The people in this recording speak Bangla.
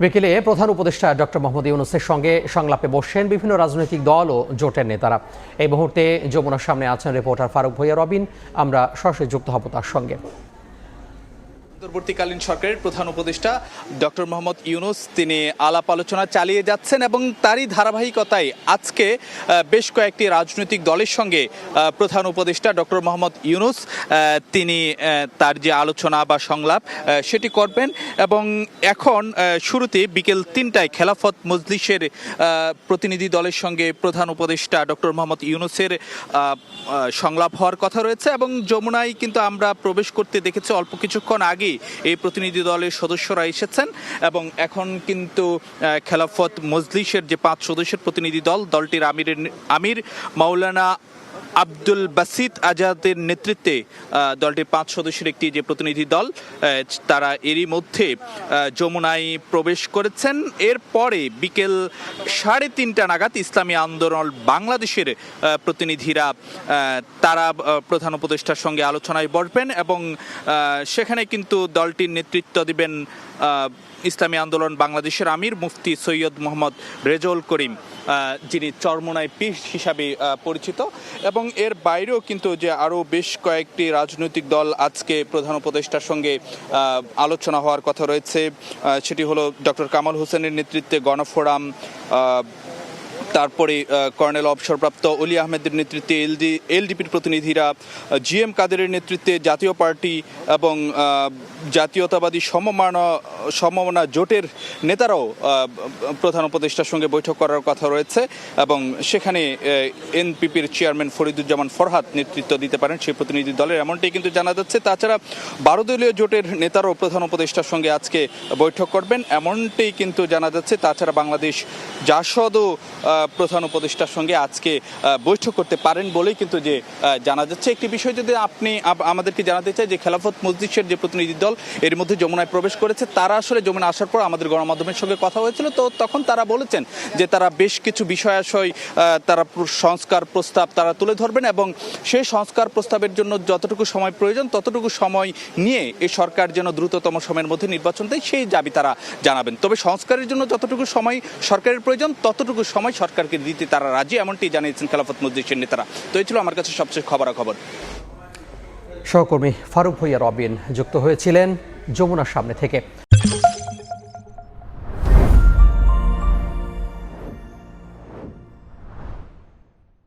বিকেলে প্রধান উপদেষ্টা ডক্টর মোহাম্মদ ইউনূসের সঙ্গে সংলাপে বসছেন বিভিন্ন রাজনৈতিক দল ও জোটের নেতারা। এই মুহূর্তে যমুনার সামনে আছেন রিপোর্টার ফারুক ভূঁইয়া রবিন। আমরা সরাসরি যুক্ত হব তার সঙ্গে। অন্তর্বর্তীকালীন সরকারের প্রধান উপদেষ্টা ডক্টর মোহাম্মদ ইউনূস তিনি আলাপ আলোচনা চালিয়ে যাচ্ছেন এবং তারই ধারাবাহিকতায় আজকে বেশ কয়েকটি রাজনৈতিক দলের সঙ্গে প্রধান উপদেষ্টা ডক্টর মোহাম্মদ ইউনূস তিনি তার যে আলোচনা বা সংলাপ সেটি করবেন। এবং এখন শুরুতে বিকেল ৩টায় খেলাফত মজলিসের প্রতিনিধি দলের সঙ্গে প্রধান উপদেষ্টা ডক্টর মোহাম্মদ ইউনূসের সংলাপ হওয়ার কথা রয়েছে। এবং যমুনায় কিন্তু আমরা প্রবেশ করতে দেখেছি অল্প কিছুক্ষণ আগে এই প্রতিনিধি দলের সদস্যরা এসেছেন এবং এখন কিন্তু খেলাফত মজলিসের যে 5 সদস্যের প্রতিনিধি দলটির আমির মাওলানা আব্দুল বাসিত আজাদের নেতৃত্বে দলটির 5 সদস্যের একটি যে প্রতিনিধি দল তারা এরই মধ্যে যমুনায় প্রবেশ করেছেন। এরপরে বিকেল 3:30 নাগাদ ইসলামী আন্দোলন বাংলাদেশের প্রতিনিধিরা তারা প্রধান উপদেষ্টার সঙ্গে আলোচনায় বসবেন এবং সেখানে কিন্তু দলটির নেতৃত্ব দিবেন ইসলামী আন্দোলন বাংলাদেশের আমির মুফতি সৈয়দ মোহাম্মদ রেজাউল করিম, যিনি চরমোনাই পীর হিসাবে পরিচিত। এবং এর বাইরেও কিন্তু যে আরও বেশ কয়েকটি রাজনৈতিক দল আজকে প্রধান উপদেষ্টার সঙ্গে আলোচনা হওয়ার কথা রয়েছে। সেটি হলো ডক্টর কামাল হোসেনের নেতৃত্বে গণফোরাম, তারপরে কর্নেল অবসরপ্রাপ্ত অলি আহমেদের নেতৃত্বে এলডিপির প্রতিনিধিরা, জিএম কাদেরের নেতৃত্বে জাতীয় পার্টি এবং জাতীয়তাবাদী সমমনা জোটের নেতারাও প্রধান উপদেষ্টার সঙ্গে বৈঠক করার কথা রয়েছে। এবং সেখানে এনপিপির চেয়ারম্যান ফরিদুজ্জামান ফরহাদ নেতৃত্ব দিতে পারেন সেই প্রতিনিধি দলের, এমনটাই কিন্তু জানা যাচ্ছে। তাছাড়া 12 দলীয় জোটের নেতারাও প্রধান উপদেষ্টার সঙ্গে আজকে বৈঠক করবেন, এমনটাই কিন্তু জানা যাচ্ছে। তাছাড়া বাংলাদেশ জাসদও প্রধান উপদেষ্টার সঙ্গে আজকে বৈঠক করতে পারেন বলেই কিন্তু যে জানা যাচ্ছে। একটি বিষয় যদি আপনি আমাদেরকে জানাতে চাই যে খেলাফত মজলিসের যে প্রতিনিধি দল এর মধ্যে যমুনায় প্রবেশ করেছে, তারা আসলে যমুনা আসার পর আমাদের গণমাধ্যমের সঙ্গে কথা হয়েছিল, তো তখন তারা বলেছেন যে তারা বেশ কিছু বিষয়াশয় তারা সংস্কার প্রস্তাব তারা তুলে ধরবেন এবং সেই সংস্কার প্রস্তাবের জন্য যতটুকু সময় প্রয়োজন ততটুকু সময় নিয়ে এই সরকার যেন দ্রুততম সময়ের মধ্যে নির্বাচন দেয় সেই দাবি তারা জানাবেন। তবে সংস্কারের জন্য যতটুকু সময় সরকারের প্রয়োজন ততটুকু সময় সরকারকে দিতে তারা রাজি, এমনটি জানিয়েছেন খেলাফত মজলিসের নেতারা। তো এই ছিল আমার কাছে সবচেয়ে খবরাখবর। সহকর্মী ফারুক ভূঁইয়া রবিন যুক্ত হয়েছিলেন যমুনার সামনে থেকে।